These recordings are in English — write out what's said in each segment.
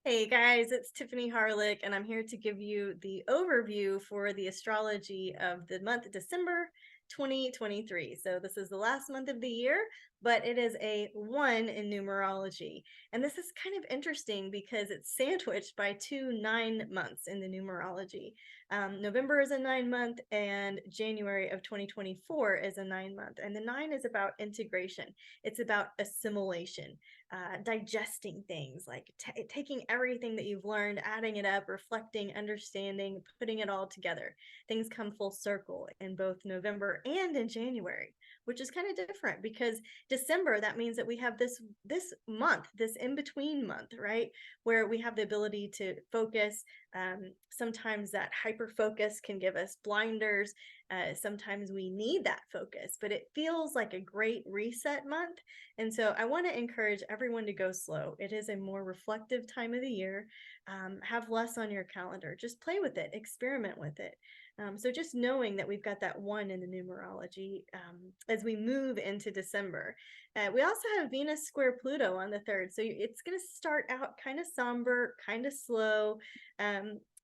Hey guys, it's Tiffany Harlick, and I'm here to give you the overview for the astrology of the month December 2023. So, this is the last month of the year, but it is a 1 in numerology. And this is kind of interesting because it's sandwiched by 2 9 months in the numerology. November is a 9 month, and January of 2024 is a 9 month. And the 9 is about integration, it's about assimilation, digesting things, like taking everything that you've learned, adding it up, reflecting, understanding, putting it all together. Things come full circle in both November and in January, which is kind of different because December, that means that we have this month, this in between month, right, where we have the ability to focus. Sometimes that hyper focus can give us blinders. Sometimes we need that focus, but it feels like a great reset month. And so I want to encourage everyone to go slow. It is a more reflective time of the year. Have less on your calendar. Just play with it, experiment with it. So just knowing that we've got that 1 in the numerology as we move into December. We also have Venus square Pluto on the 3rd. So it's going to start out kind of somber, kind of slow.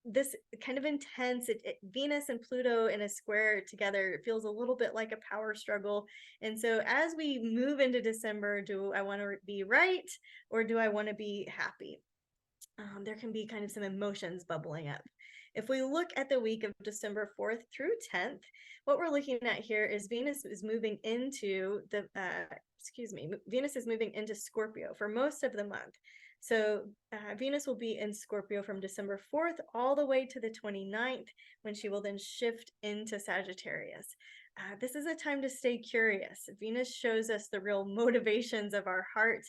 This kind of intense. Venus and Pluto in a square together, it feels a little bit like a power struggle. And so as we move into December, do I want to be right, or do I want to be happy? There can be kind of some emotions bubbling up. If we look at the week of December 4th through 10th, what we're looking at here is Venus is moving into Venus is moving into Scorpio for most of the month. So Venus will be in Scorpio from December 4th all the way to the 29th, when she will then shift into Sagittarius. This is a time to stay curious. Venus shows us the real motivations of our heart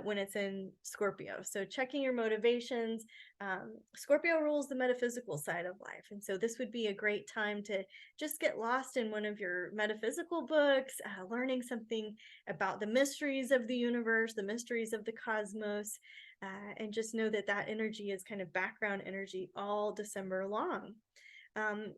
when it's in Scorpio. So checking your motivations. Scorpio rules the metaphysical side of life. And so this would be a great time to just get lost in one of your metaphysical books, learning something about the mysteries of the universe, the mysteries of the cosmos, and just know that that energy is kind of background energy all December long.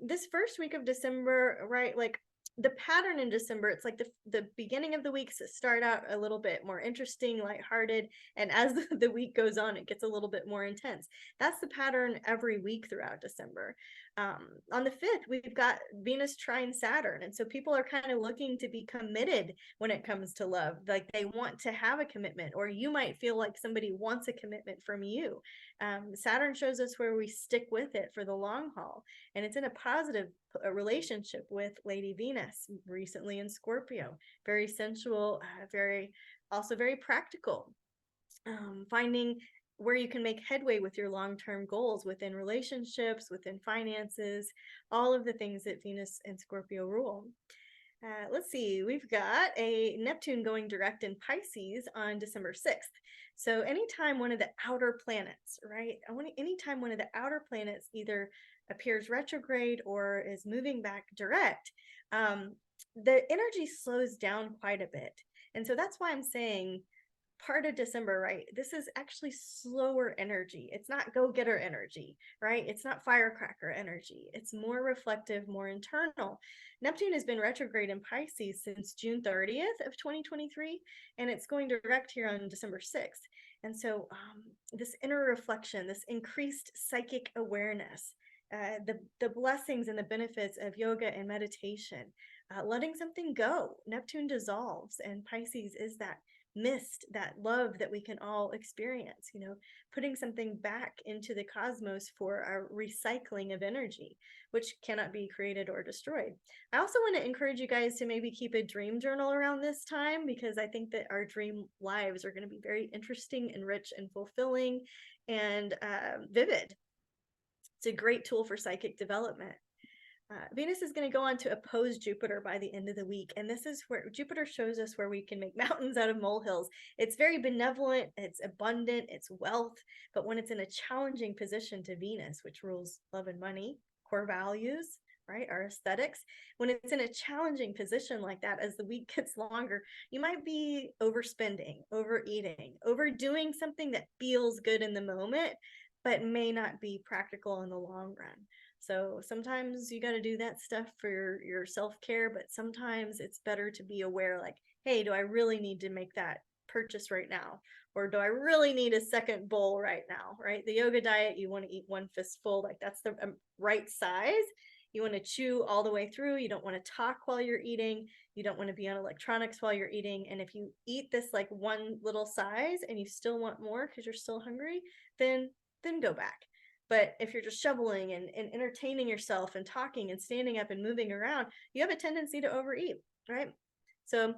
This first week of December, right, like the pattern in December, it's like the beginning of the weeks start out a little bit more interesting, lighthearted, and as the week goes on, it gets a little bit more intense. That's the pattern every week throughout December. On the 5th, we've got Venus trine Saturn, and so people are kind of looking to be committed when it comes to love. Like they want to have a commitment, or you might feel like somebody wants a commitment from you. Saturn shows us where we stick with it for the long haul, and it's in a positive relationship with Lady Venus, recently in Scorpio. Very sensual, very practical. Finding where you can make headway with your long-term goals within relationships, within finances, all of the things that Venus and Scorpio rule. Let's see, we've got a Neptune going direct in Pisces on December 6th. So anytime one of the outer planets, right? Anytime one of the outer planets either appears retrograde or is moving back direct, the energy slows down quite a bit. And so that's why I'm saying part of December, right? This is actually slower energy. It's not go-getter energy, right? It's not firecracker energy. It's more reflective, more internal. Neptune has been retrograde in Pisces since June 30th of 2023, and it's going direct here on December 6th. And so this inner reflection, this increased psychic awareness, the blessings and the benefits of yoga and meditation, letting something go. Neptune dissolves, and Pisces is that mist, that love that we can all experience, putting something back into the cosmos for our recycling of energy, which cannot be created or destroyed. I also want to encourage you guys to maybe keep a dream journal around this time, because I think that our dream lives are going to be very interesting and rich and fulfilling and vivid. It's a great tool for psychic development. Venus is going to go on to oppose Jupiter by the end of the week. And this is where Jupiter shows us where we can make mountains out of molehills. It's very benevolent, it's abundant, it's wealth. But when it's in a challenging position to Venus, which rules love and money, core values, right, our aesthetics, when it's in a challenging position like that, as the week gets longer, you might be overspending, overeating, overdoing something that feels good in the moment, but may not be practical in the long run. So sometimes you got to do that stuff for your self-care, but sometimes it's better to be aware, like, hey, do I really need to make that purchase right now? Or do I really need a second bowl right now, right? The yoga diet, you want to eat one fistful, like that's the right size. You want to chew all the way through. You don't want to talk while you're eating. You don't want to be on electronics while you're eating. And if you eat this like one little size and you still want more because you're still hungry, then go back. But if you're just shoveling and entertaining yourself and talking and standing up and moving around, you have a tendency to overeat, right? So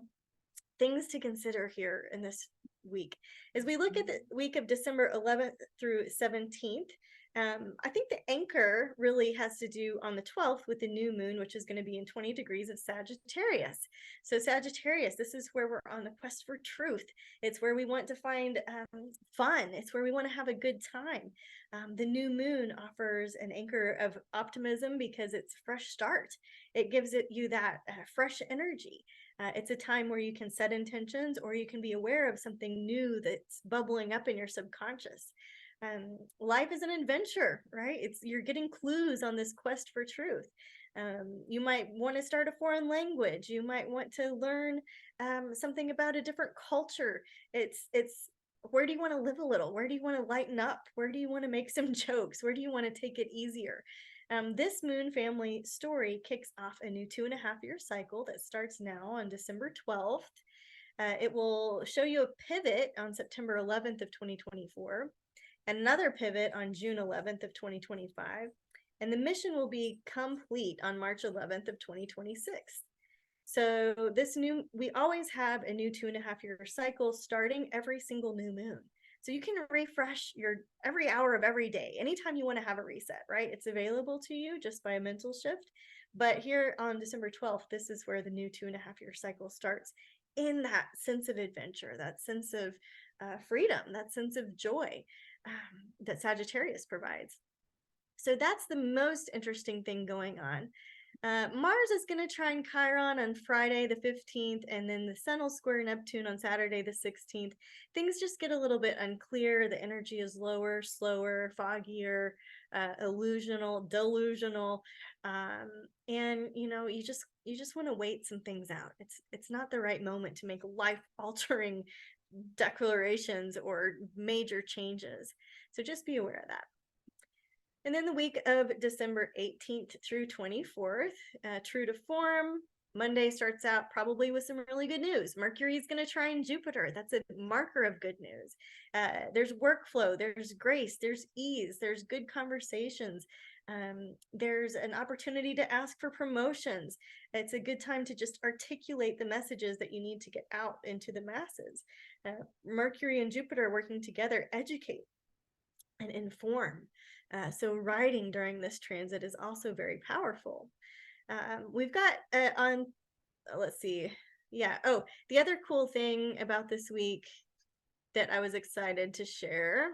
things to consider here in this week. As we look at the week of December 11th through 17th, I think the anchor really has to do on the 12th with the new moon, which is going to be in 20 degrees of Sagittarius. So Sagittarius, this is where we're on the quest for truth. It's where we want to find fun. It's where we want to have a good time. The new moon offers an anchor of optimism because it's a fresh start. It gives you that fresh energy. It's a time where you can set intentions, or you can be aware of something new that's bubbling up in your subconscious. Life is an adventure, right? You're getting clues on this quest for truth. You might want to start a foreign language. You might want to learn something about a different culture. It's where do you want to live a little? Where do you want to lighten up? Where do you want to make some jokes? Where do you want to take it easier? This moon family story kicks off a new 2.5-year cycle that starts now on December 12th. It will show you a pivot on September 11th of 2024, another pivot on June 11th of 2025, and the mission will be complete on March 11th of 2026. So we always have a new 2.5-year cycle starting every single new moon. So you can refresh every hour of every day, anytime you want to have a reset, right? It's available to you just by a mental shift. But here on December 12th, this is where the new 2.5-year cycle starts, in that sense of adventure, that sense of freedom, that sense of joy that Sagittarius provides. So that's the most interesting thing going on. Mars is going to trine Chiron on Friday the 15th, and then the Sun will square Neptune on Saturday the 16th. Things just get a little bit unclear. The energy is lower, slower, foggier, illusional, delusional, and you just want to wait some things out. It's not the right moment to make life-altering declarations or major changes. So just be aware of that. And then the week of December 18th through 24th, true to form, Monday starts out probably with some really good news. Mercury is going to trine Jupiter. That's a marker of good news. There's workflow, there's grace, there's ease, there's good conversations. There's an opportunity to ask for promotions. It's a good time to just articulate the messages that you need to get out into the masses. Mercury and Jupiter working together educate and inform. So writing during this transit is also very powerful. We've got let's see. Yeah. Oh, the other cool thing about this week that I was excited to share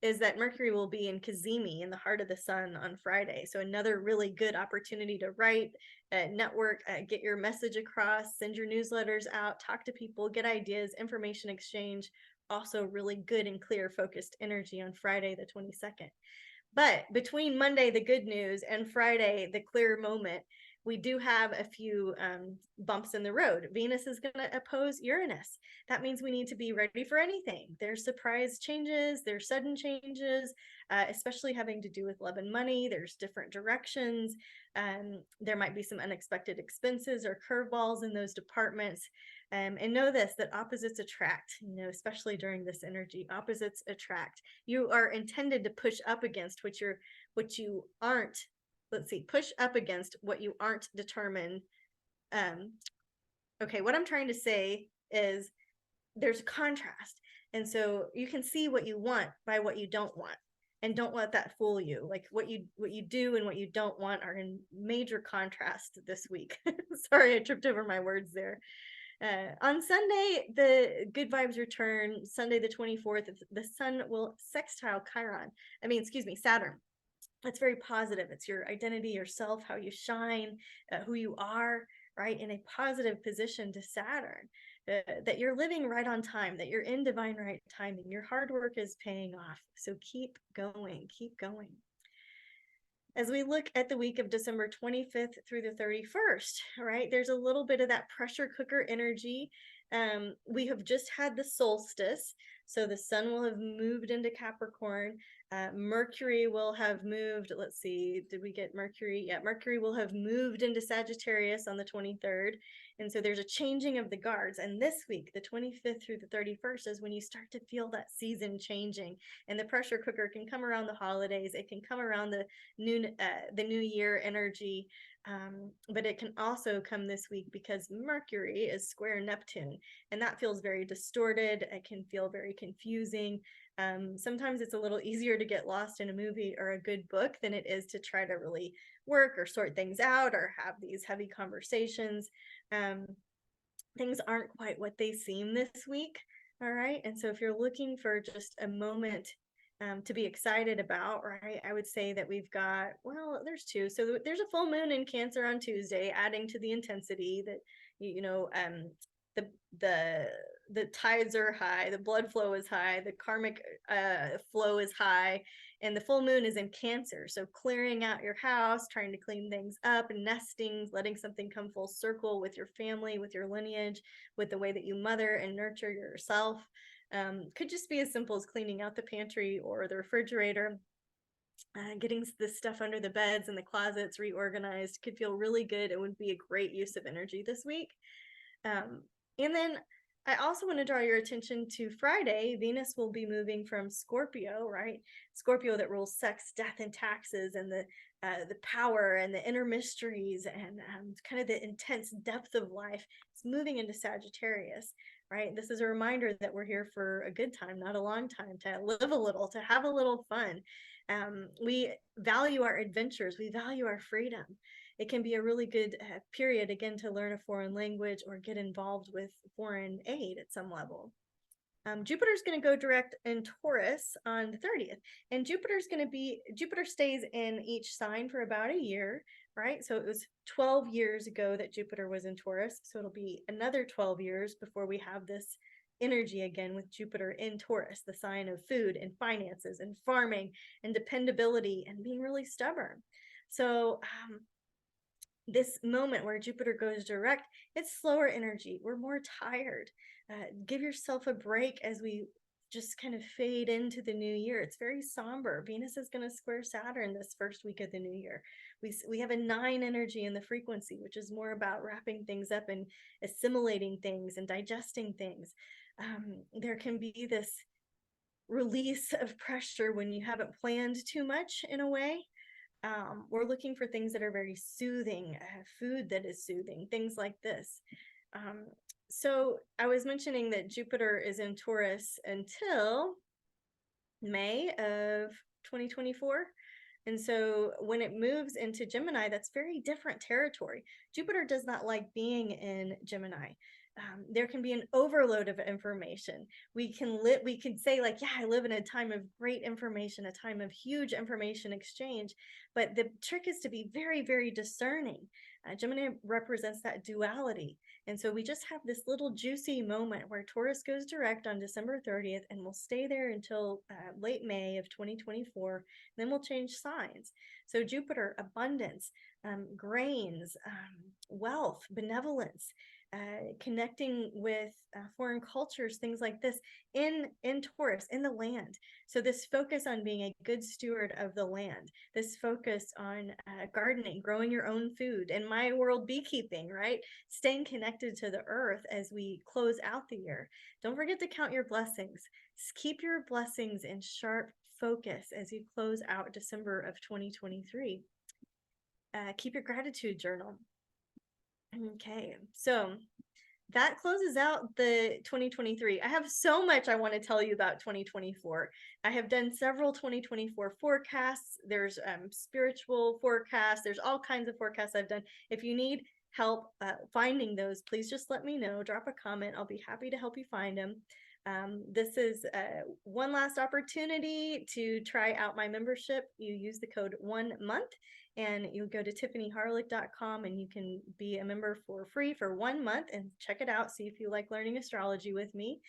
is that Mercury will be in Cazimi, in the heart of the sun, on Friday. So another really good opportunity to write, network, get your message across, send your newsletters out, talk to people, get ideas, information exchange. Also really good and clear focused energy on Friday the 22nd. But between Monday, the good news, and Friday, the clear moment, we do have a few bumps in the road. Venus is going to oppose Uranus. That means we need to be ready for anything. There's surprise changes, there's sudden changes, especially having to do with love and money. There's different directions. There might be some unexpected expenses or curveballs in those departments. And know this, that opposites attract, especially during this energy. Opposites attract. You are intended to push up against what you aren't. Let's see, push up against what you aren't determined. Okay, what I'm trying to say is there's a contrast. And so you can see what you want by what you don't want. And don't let that fool you. Like what you do and what you don't want are in major contrast this week. Sorry, I tripped over my words there. On Sunday, the good vibes return. Sunday the 24th, the sun will sextile Saturn. That's very positive. It's your identity, yourself, how you shine, who you are, right? In a positive position to Saturn. That you're living right on time, that you're in divine right timing. Your hard work is paying off. So keep going, keep going. As we look at the week of December 25th through the 31st, right, there's a little bit of that pressure cooker energy. We have just had the solstice, so the sun will have moved into Capricorn. Mercury will have moved. Let's see, did we get Mercury? Yeah, Mercury will have moved into Sagittarius on the 23rd. And so there's a changing of the guards. And this week, the 25th through the 31st, is when you start to feel that season changing. And the pressure cooker can come around the holidays. It can come around the new year energy. But it can also come this week because Mercury is square Neptune, and that feels very distorted. It can feel very confusing. Sometimes it's a little easier to get lost in a movie or a good book than it is to try to really work or sort things out or have these heavy conversations. Things aren't quite what they seem this week. All right. And so if you're looking for just a moment to be excited about, right, I would say that we've got, well, there's two. So there's a full moon in Cancer on Tuesday, adding to the intensity that, the the tides are high, the blood flow is high, the karmic flow is high, and the full moon is in Cancer. So clearing out your house, trying to clean things up, nesting, letting something come full circle with your family, with your lineage, with the way that you mother and nurture yourself. Could just be as simple as cleaning out the pantry or the refrigerator. Getting this stuff under the beds and the closets reorganized could feel really good. It would be a great use of energy this week. And then I also want to draw your attention to Friday. Venus will be moving from Scorpio, right? Scorpio that rules sex, death, and taxes, and the power and the inner mysteries and kind of the intense depth of life. It's moving into Sagittarius, right? This is a reminder that we're here for a good time, not a long time, to live a little, to have a little fun. We value our adventures. We value our freedom. It can be a really good period, again, to learn a foreign language or get involved with foreign aid at some level. Jupiter's going to go direct in Taurus on the 30th, and Jupiter stays in each sign for about a year, right? So it was 12 years ago that Jupiter was in Taurus, so it'll be another 12 years before we have this energy again with Jupiter in Taurus, the sign of food and finances and farming and dependability and being really stubborn. So this moment where Jupiter goes direct, it's slower energy. We're more tired. Give yourself a break as we just kind of fade into the new year. It's very somber. Venus is going to square Saturn this first week of the new year. We have a 9 energy in the frequency, which is more about wrapping things up and assimilating things and digesting things. There can be this release of pressure when you haven't planned too much in a way. We're looking for things that are very soothing, food that is soothing, things like this. So I was mentioning that Jupiter is in Taurus until May of 2024. And so when it moves into Gemini, that's very different territory. Jupiter does not like being in Gemini. There can be an overload of information. We can say like, yeah, I live in a time of great information, a time of huge information exchange, but the trick is to be very, very discerning. Gemini represents that duality. And so we just have this little juicy moment where Taurus goes direct on December 30th, and we'll stay there until late May of 2024. Then we'll change signs. So Jupiter, abundance, grains, wealth, benevolence, connecting with foreign cultures, things like this in Taurus, in the land. So this focus on being a good steward of the land, this focus on gardening, growing your own food, in my world, beekeeping, right? Staying connected to the earth as we close out the year. Don't forget to count your blessings. Keep your blessings in sharp focus as you close out December of 2023. Keep your gratitude journal. Okay, so that closes out the 2023. I have so much I want to tell you about 2024. I have done several 2024 forecasts. There's spiritual forecasts. There's all kinds of forecasts I've done. If you need help finding those, please just let me know. Drop a comment. I'll be happy to help you find them. This is one last opportunity to try out my membership. You use the code 1month and you go to tiffanyharlick.com and you can be a member for free for 1 month and check it out. See if you like learning astrology with me.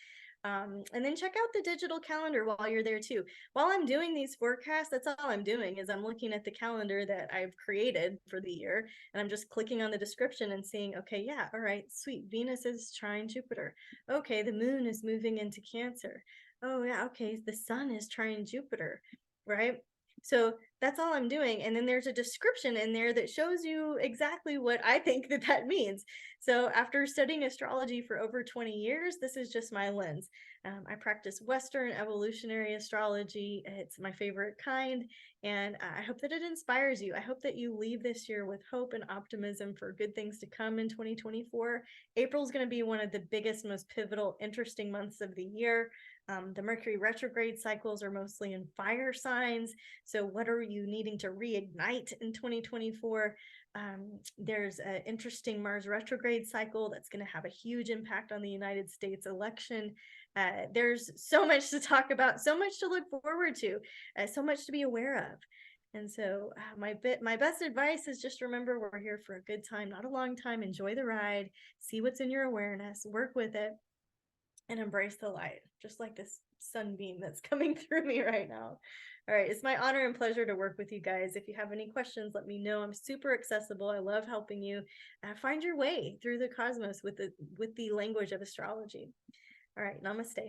And then check out the digital calendar while you're there too. While I'm doing these forecasts, that's all I'm doing is I'm looking at the calendar that I've created for the year, and I'm just clicking on the description and seeing, okay, yeah, all right, sweet. Venus is trine Jupiter. Okay, the moon is moving into Cancer. Oh yeah, okay, the sun is trine Jupiter, right? So that's all I'm doing. And then there's a description in there that shows you exactly what I think that that means. So after studying astrology for over 20 years, this is just my lens. I practice Western evolutionary astrology. It's my favorite kind. And I hope that it inspires you. I hope that you leave this year with hope and optimism for good things to come in 2024. April is going to be one of the biggest, most pivotal, interesting months of the year. The Mercury retrograde cycles are mostly in fire signs. So what are you needing to reignite in 2024? There's an interesting Mars retrograde cycle that's going to have a huge impact on the United States election. There's so much to talk about, so much to look forward to, so much to be aware of. And so my best advice is just remember we're here for a good time, not a long time. Enjoy the ride, see what's in your awareness, work with it, and embrace the light, just like this sunbeam that's coming through me right now. All right, it's my honor and pleasure to work with you guys. If you have any questions, let me know. I'm super accessible. I love helping you find your way through the cosmos with the language of astrology. All right, namaste.